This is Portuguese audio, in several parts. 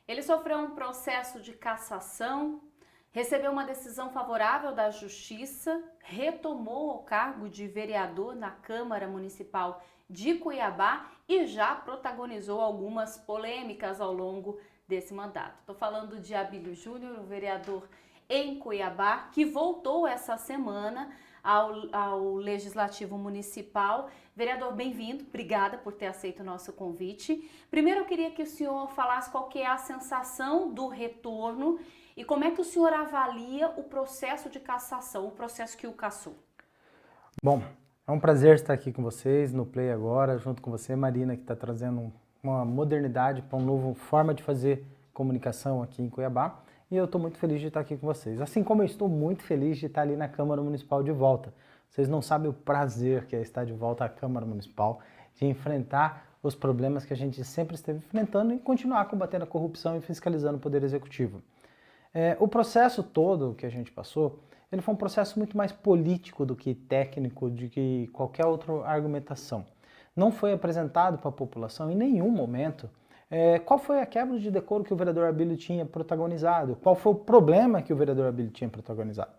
Ele sofreu um processo de cassação, recebeu uma decisão favorável da Justiça, retomou o cargo de vereador na Câmara Municipal de Cuiabá e já protagonizou algumas polêmicas ao longo desse mandato. Estou falando de Abílio Júnior, o vereador em Cuiabá, que voltou essa semana ao Legislativo Municipal. Vereador, bem-vindo, obrigada por ter aceito o nosso convite. Primeiro eu queria que o senhor falasse qual que é a sensação do retorno e como é que o senhor avalia o processo de cassação, o processo que o cassou. Bom, é um prazer estar aqui com vocês no Play agora, junto com você, Marina, que está trazendo uma modernidade para uma nova forma de fazer comunicação aqui em Cuiabá. E eu estou muito feliz de estar aqui com vocês. Assim como eu estou muito feliz de estar ali na Câmara Municipal de volta. Vocês não sabem o prazer que é estar de volta à Câmara Municipal, de enfrentar os problemas que a gente sempre esteve enfrentando e continuar combatendo a corrupção e fiscalizando o Poder Executivo. O processo todo que a gente passou, ele foi um processo muito mais político do que técnico, de que qualquer outra argumentação. Não foi apresentado para a população em nenhum momento qual foi a quebra de decoro que o vereador Abílio tinha protagonizado, qual foi o problema que o vereador Abílio tinha protagonizado.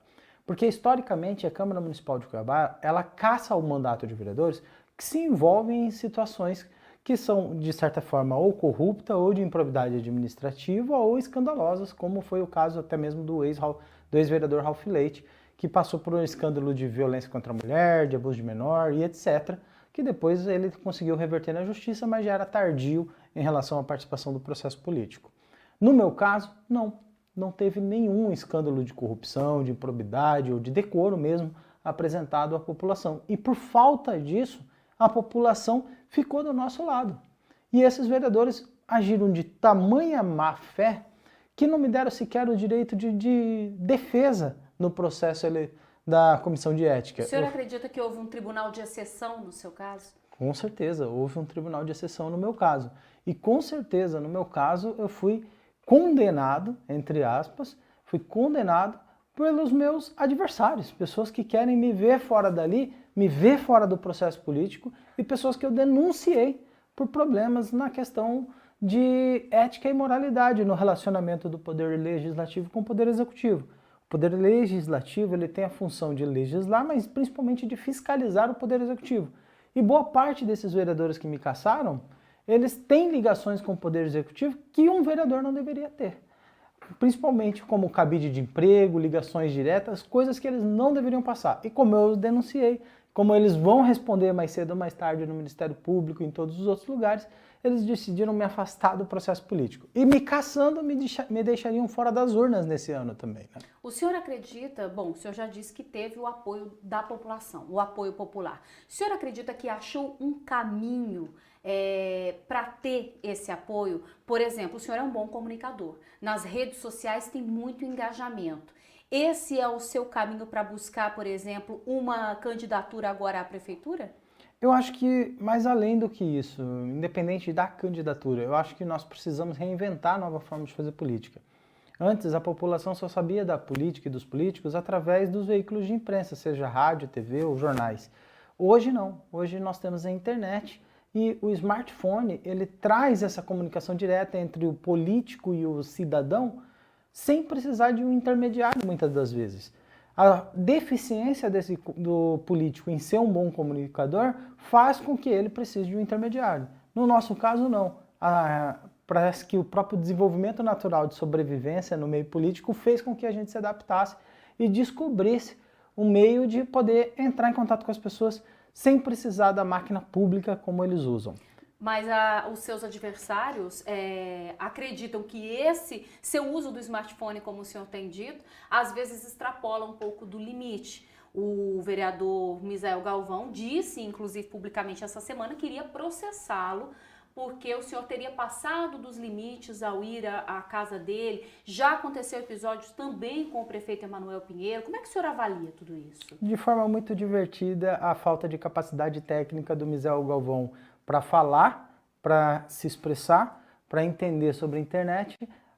Porque, historicamente, a Câmara Municipal de Cuiabá, ela caça o mandato de vereadores que se envolvem em situações que são, de certa forma, ou corrupta, ou de improbidade administrativa, ou escandalosas, como foi o caso até mesmo do ex-vereador Ralph Leite, que passou por um escândalo de violência contra a mulher, de abuso de menor e etc., que depois ele conseguiu reverter na justiça, mas já era tardio em relação à participação do processo político. No meu caso, não teve nenhum escândalo de corrupção, de improbidade ou de decoro mesmo apresentado à população. E por falta disso, a população ficou do nosso lado. E esses vereadores agiram de tamanha má fé que não me deram sequer o direito de defesa no processo da Comissão de Ética. O senhor acredita que houve um tribunal de exceção no seu caso? Com certeza, houve um tribunal de exceção no meu caso. E com certeza, no meu caso, eu fui condenado, entre aspas, fui condenado pelos meus adversários, pessoas que querem me ver fora dali, me ver fora do processo político e pessoas que eu denunciei por problemas na questão de ética e moralidade no relacionamento do Poder Legislativo com o Poder Executivo. O Poder Legislativo ele tem a função de legislar, mas principalmente de fiscalizar o Poder Executivo. E boa parte desses vereadores que me cassaram, eles têm ligações com o Poder Executivo que um vereador não deveria ter. Principalmente como cabide de emprego, ligações diretas, coisas que eles não deveriam passar. E como eu denunciei, como eles vão responder mais cedo ou mais tarde no Ministério Público e em todos os outros lugares, eles decidiram me afastar do processo político. E me caçando, me deixariam fora das urnas nesse ano também. Né? O senhor acredita, bom, o senhor já disse que teve o apoio da população, o apoio popular. O senhor acredita que achou um caminho para ter esse apoio? Por exemplo, o senhor é um bom comunicador. Nas redes sociais tem muito engajamento. Esse é o seu caminho para buscar, por exemplo, uma candidatura agora à prefeitura? Eu acho que mais além do que isso, independente da candidatura, eu acho que nós precisamos reinventar nova forma de fazer política. Antes, a população só sabia da política e dos políticos através dos veículos de imprensa, seja rádio, TV ou jornais. Hoje não. Hoje nós temos a internet e o smartphone, ele traz essa comunicação direta entre o político e o cidadão sem precisar de um intermediário muitas das vezes. A deficiência do político em ser um bom comunicador faz com que ele precise de um intermediário. No nosso caso, não. Parece que o próprio desenvolvimento natural de sobrevivência no meio político fez com que a gente se adaptasse e descobrisse um meio de poder entrar em contato com as pessoas sem precisar da máquina pública como eles usam. Mas os seus adversários acreditam que esse seu uso do smartphone, como o senhor tem dito, às vezes extrapola um pouco do limite. O vereador Misael Galvão disse, inclusive publicamente essa semana, que iria processá-lo porque o senhor teria passado dos limites ao ir à casa dele. Já aconteceu episódios também com o prefeito Emanuel Pinheiro. Como é que o senhor avalia tudo isso? De forma muito divertida, a falta de capacidade técnica do Misael Galvão para falar, para se expressar, para entender sobre a internet,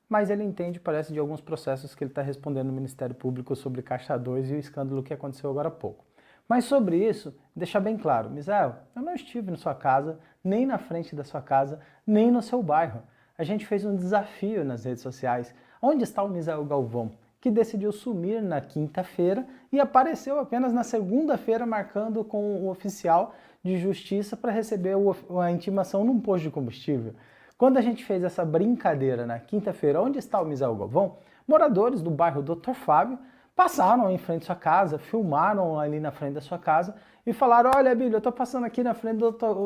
mas ele entende, parece, de alguns processos que ele está respondendo no Ministério Público sobre Caixa 2 e o escândalo que aconteceu agora há pouco. Mas sobre isso, deixar bem claro, Misael, eu não estive na sua casa, nem na frente da sua casa, nem no seu bairro. a gente fez um desafio nas redes sociais. Onde está o Misael Galvão? Que decidiu sumir na quinta-feira e apareceu apenas na segunda-feira marcando com o oficial de justiça para receber a intimação num posto de combustível. Quando a gente fez essa brincadeira na quinta-feira, onde está o Misael Galvão? Moradores do bairro Dr. Fábio passaram em frente à sua casa, filmaram ali na frente da sua casa e falaram: olha, Bíblia, eu estou passando aqui na frente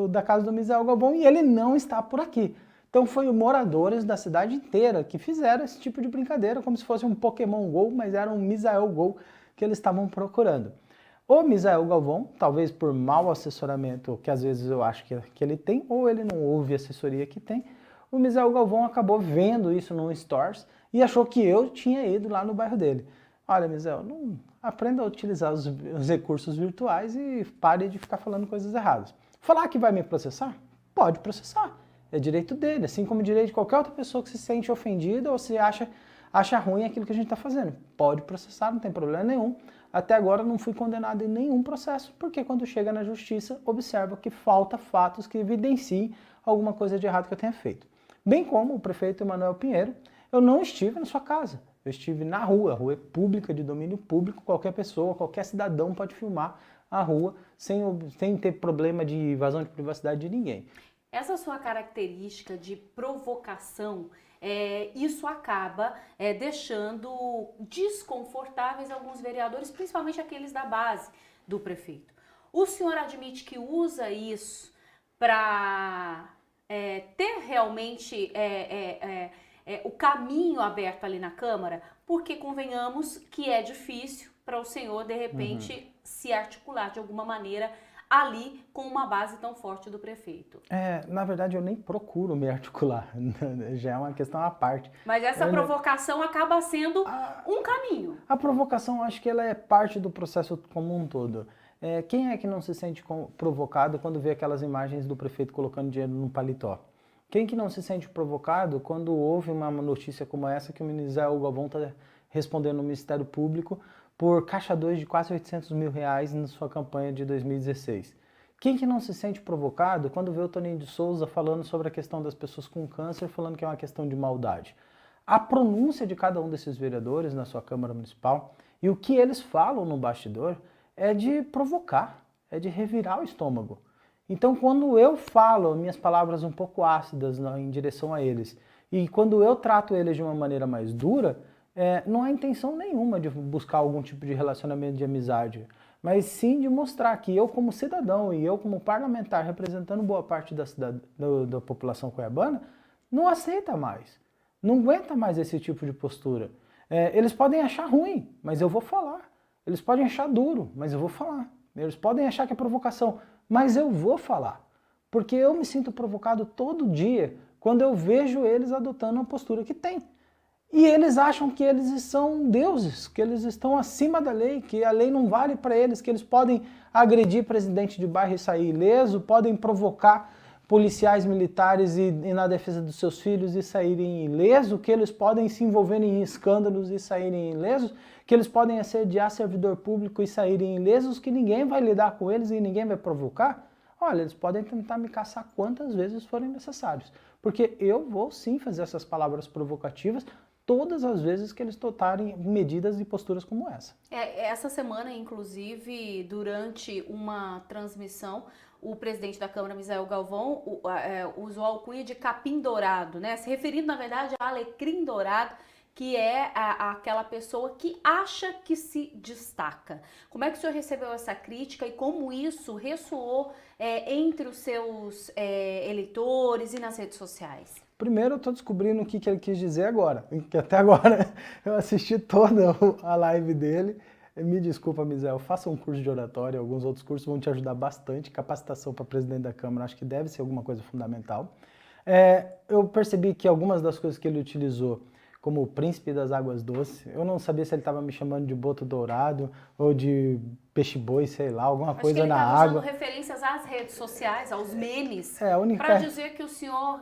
da casa do Misael Galvão e ele não está por aqui. Então foi moradores da cidade inteira que fizeram esse tipo de brincadeira, como se fosse um Pokémon GO, mas era um Misael GO que eles estavam procurando. O Misael Galvão, talvez por mau assessoramento, que às vezes eu acho que ele tem, ou ele não ouve a assessoria que tem, o Misael Galvão acabou vendo isso no Stories e achou que eu tinha ido lá no bairro dele. Olha, Misael, não aprenda a utilizar os recursos virtuais e pare de ficar falando coisas erradas. Falar que vai me processar? Pode processar. É direito dele, assim como direito de qualquer outra pessoa que se sente ofendida ou se acha ruim aquilo que a gente está fazendo. Pode processar, não tem problema nenhum. Até agora não fui condenado em nenhum processo, porque quando chega na justiça, observa que falta fatos que evidenciem alguma coisa de errado que eu tenha feito. Bem como o prefeito Emanuel Pinheiro, eu não estive na sua casa. Eu estive na rua, a rua é pública, de domínio público, qualquer pessoa, qualquer cidadão pode filmar a rua sem ter problema de invasão de privacidade de ninguém. Essa sua característica de provocação, isso acaba deixando desconfortáveis alguns vereadores, principalmente aqueles da base do prefeito. O senhor admite que usa isso para ter realmente o caminho aberto ali na Câmara? Porque convenhamos que é difícil para o senhor, de repente, se articular de alguma maneira ali com uma base tão forte do prefeito. Na verdade, eu nem procuro me articular, já é uma questão à parte. Mas essa provocação acaba sendo um caminho. A provocação, acho que ela é parte do processo como um todo. Quem é que não se sente provocado quando vê aquelas imagens do prefeito colocando dinheiro no paletó? Quem que não se sente provocado quando ouve uma notícia como essa que o Misael Galvão está respondendo no Ministério Público por caixa 2 de quase 800 mil reais na sua campanha de 2016. Quem que não se sente provocado quando vê o Toninho de Souza falando sobre a questão das pessoas com câncer, falando que é uma questão de maldade? A pronúncia de cada um desses vereadores na sua Câmara Municipal e o que eles falam no bastidor é de provocar, é de revirar o estômago. Então, quando eu falo minhas palavras um pouco ácidas em direção a eles e quando eu trato eles de uma maneira mais dura, não há intenção nenhuma de buscar algum tipo de relacionamento de amizade, mas sim de mostrar que eu como cidadão e eu como parlamentar representando boa parte da população cuiabana, não aceita mais, não aguenta mais esse tipo de postura. Eles podem achar ruim, mas eu vou falar. Eles podem achar duro, mas eu vou falar. Eles podem achar que é provocação, mas eu vou falar. Porque eu me sinto provocado todo dia quando eu vejo eles adotando a postura que têm. E eles acham que eles são deuses, que eles estão acima da lei, que a lei não vale para eles, que eles podem agredir presidente de bairro e sair ileso, podem provocar policiais militares e na defesa dos seus filhos e saírem ileso, que eles podem se envolver em escândalos e saírem ilesos, que eles podem assediar servidor público e saírem ilesos, que ninguém vai lidar com eles e ninguém vai provocar. Olha, eles podem tentar me caçar quantas vezes forem necessários, porque eu vou sim fazer essas palavras provocativas todas as vezes que eles tomarem medidas e posturas como essa. Essa semana, inclusive, durante uma transmissão, o presidente da Câmara, Misael Galvão, usou a alcunha de capim dourado, né? Se referindo, na verdade, a alecrim dourado, que é aquela pessoa que acha que se destaca. Como é que o senhor recebeu essa crítica e como isso ressoou entre os seus eleitores e nas redes sociais? Primeiro eu estou descobrindo o que ele quis dizer agora, que até agora eu assisti toda a live dele. Me desculpa, Misael, faça um curso de oratória, alguns outros cursos vão te ajudar bastante. Capacitação para presidente da Câmara, acho que deve ser alguma coisa fundamental. Eu percebi que algumas das coisas que ele utilizou, como o príncipe das águas doces, eu não sabia se ele estava me chamando de boto dourado ou de peixe-boi, sei lá, alguma coisa na água. Acho que ele estava usando referências às redes sociais, aos memes, para dizer que o senhor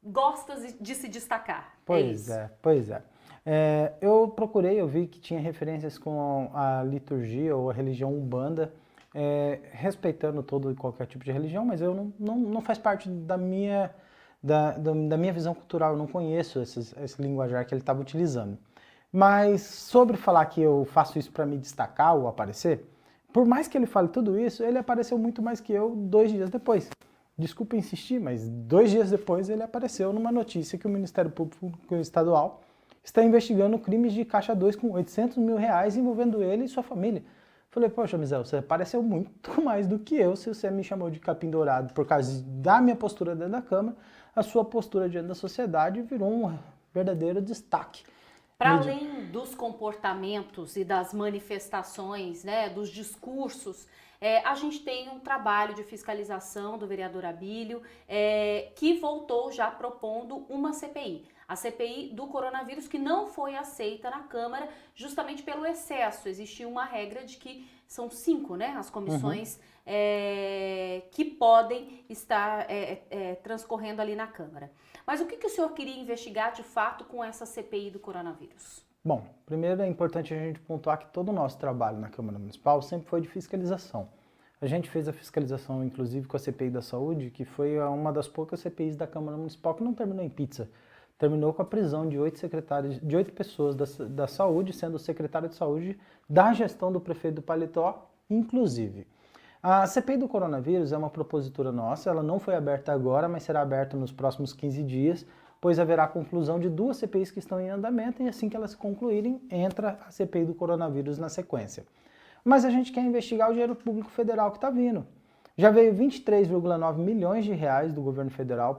gosta de se destacar. Pois é. Eu vi que tinha referências com a liturgia ou a religião Umbanda, respeitando todo e qualquer tipo de religião, mas eu não faz parte da minha da minha visão cultural, eu não conheço esse linguajar que ele estava utilizando. Mas sobre falar que eu faço isso para me destacar ou aparecer, por mais que ele fale tudo isso, ele apareceu muito mais que eu 2 dias depois. Desculpa insistir, mas 2 dias depois ele apareceu numa notícia que o Ministério Público Estadual está investigando crimes de Caixa 2 com R$800 mil envolvendo ele e sua família. Falei, poxa, Mizel, você apareceu muito mais do que eu se você me chamou de capim dourado por causa da minha postura dentro da Câmara, a sua postura diante da sociedade virou um verdadeiro destaque. Para além dos comportamentos e das manifestações, né, dos discursos, a gente tem um trabalho de fiscalização do vereador Abílio, que voltou já propondo uma CPI. A CPI do coronavírus, que não foi aceita na Câmara justamente pelo excesso. Existia uma regra de que são 5, né, as comissões que podem estar transcorrendo ali na Câmara. Mas o que o senhor queria investigar de fato com essa CPI do coronavírus? Bom, primeiro é importante a gente pontuar que todo o nosso trabalho na Câmara Municipal sempre foi de fiscalização. A gente fez a fiscalização, inclusive, com a CPI da Saúde, que foi uma das poucas CPIs da Câmara Municipal que não terminou em pizza. Terminou com a prisão de 8 pessoas da saúde, sendo o secretário de saúde da gestão do prefeito do Paletó, inclusive. A CPI do coronavírus é uma propositura nossa, ela não foi aberta agora, mas será aberta nos próximos 15 dias, pois haverá a conclusão de 2 CPIs que estão em andamento e assim que elas concluírem, entra a CPI do coronavírus na sequência. Mas a gente quer investigar o dinheiro público federal que está vindo. Já veio 23,9 milhões de reais do governo federal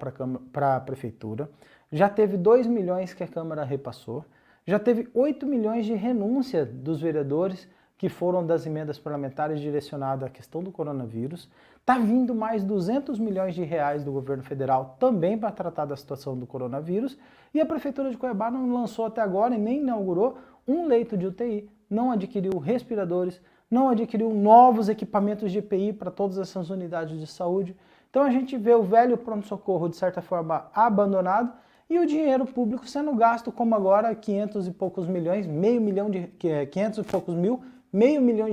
para a prefeitura, já teve 2 milhões que a Câmara repassou, já teve 8 milhões de renúncia dos vereadores que foram das emendas parlamentares direcionadas à questão do coronavírus. Está vindo mais 200 milhões de reais do governo federal também para tratar da situação do coronavírus. E a Prefeitura de Cuiabá não lançou até agora e nem inaugurou um leito de UTI, não adquiriu respiradores, não adquiriu novos equipamentos de EPI para todas essas unidades de saúde. Então a gente vê o velho pronto-socorro, de certa forma, abandonado e o dinheiro público sendo gasto como agora 500 e poucos milhões, meio milhão de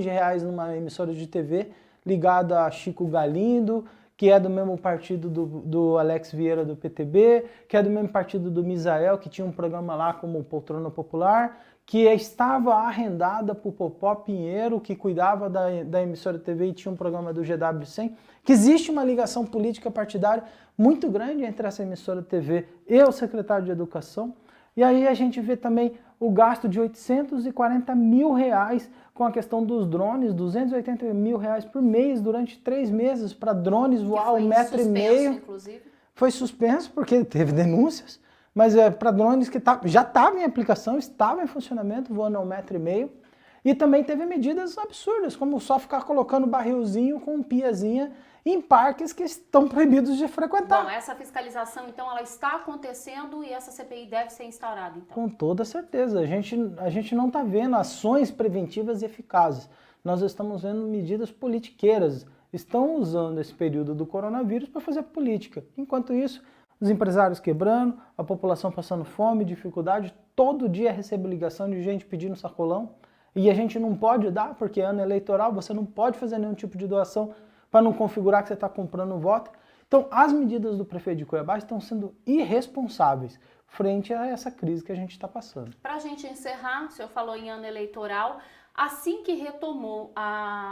reais numa emissora de TV ligada a Chico Galindo, que é do mesmo partido do Alex Vieira do PTB, que é do mesmo partido do Misael, que tinha um programa lá como Poltrona Popular, que estava arrendada por Popó Pinheiro, que cuidava da emissora de TV e tinha um programa do GW100, que existe uma ligação política partidária muito grande entre essa emissora de TV e o secretário de Educação. E aí a gente vê também o gasto de 840 mil reais com a questão dos drones, 280 mil reais por mês durante 3 meses para drones voar 1,5 metro. Inclusive. Foi suspenso porque teve denúncias, mas para drones que já estavam em aplicação, estavam em funcionamento, voando a 1,5 metro. E também teve medidas absurdas, como só ficar colocando barrilzinho com piazinha em parques que estão proibidos de frequentar. Bom, essa fiscalização, então, ela está acontecendo e essa CPI deve ser instaurada, então? Com toda certeza. A gente não está vendo ações preventivas eficazes. Nós estamos vendo medidas politiqueiras. Estão usando esse período do coronavírus para fazer política. Enquanto isso, os empresários quebrando, a população passando fome, dificuldade. Todo dia recebo ligação de gente pedindo sacolão. E a gente não pode dar, porque é ano eleitoral, você não pode fazer nenhum tipo de doação para não configurar que você está comprando um voto. Então, as medidas do prefeito de Cuiabá estão sendo irresponsáveis frente a essa crise que a gente está passando. Para a gente encerrar, o senhor falou em ano eleitoral, assim que retomou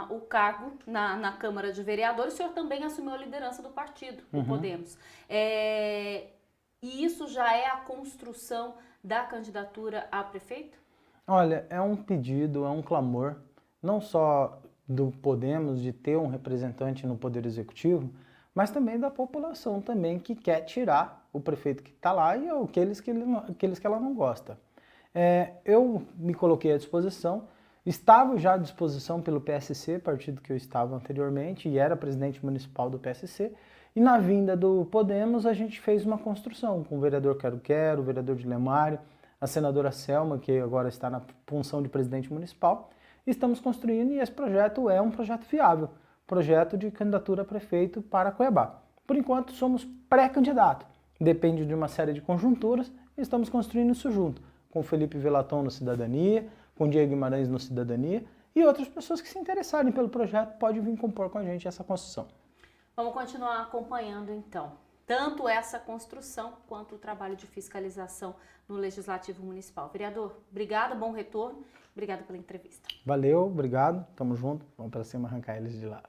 o cargo na Câmara de Vereadores, o senhor também assumiu a liderança do partido, o Podemos. E isso já é a construção da candidatura a prefeito? Olha, é um pedido, é um clamor, não só do Podemos de ter um representante no Poder Executivo, mas também da população também que quer tirar o prefeito que está lá e aqueles que ela não gosta. Eu me coloquei à disposição, estava já à disposição pelo PSC, partido que eu estava anteriormente, e era presidente municipal do PSC, e na vinda do Podemos a gente fez uma construção com o vereador Quero-Quero, o vereador de Lemário, a senadora Selma, que agora está na função de presidente municipal. Estamos construindo e esse projeto é um projeto viável, projeto de candidatura a prefeito para Cuiabá. Por enquanto somos pré-candidato, depende de uma série de conjunturas e estamos construindo isso junto, com Felipe Velaton no Cidadania, com Diego Guimarães no Cidadania e outras pessoas que se interessarem pelo projeto podem vir compor com a gente essa construção. Vamos continuar acompanhando então. tanto essa construção quanto o trabalho de fiscalização no Legislativo Municipal. Vereador, obrigada, bom retorno, obrigada pela entrevista. Valeu, obrigado, tamo junto, vamos para cima arrancar eles de lá.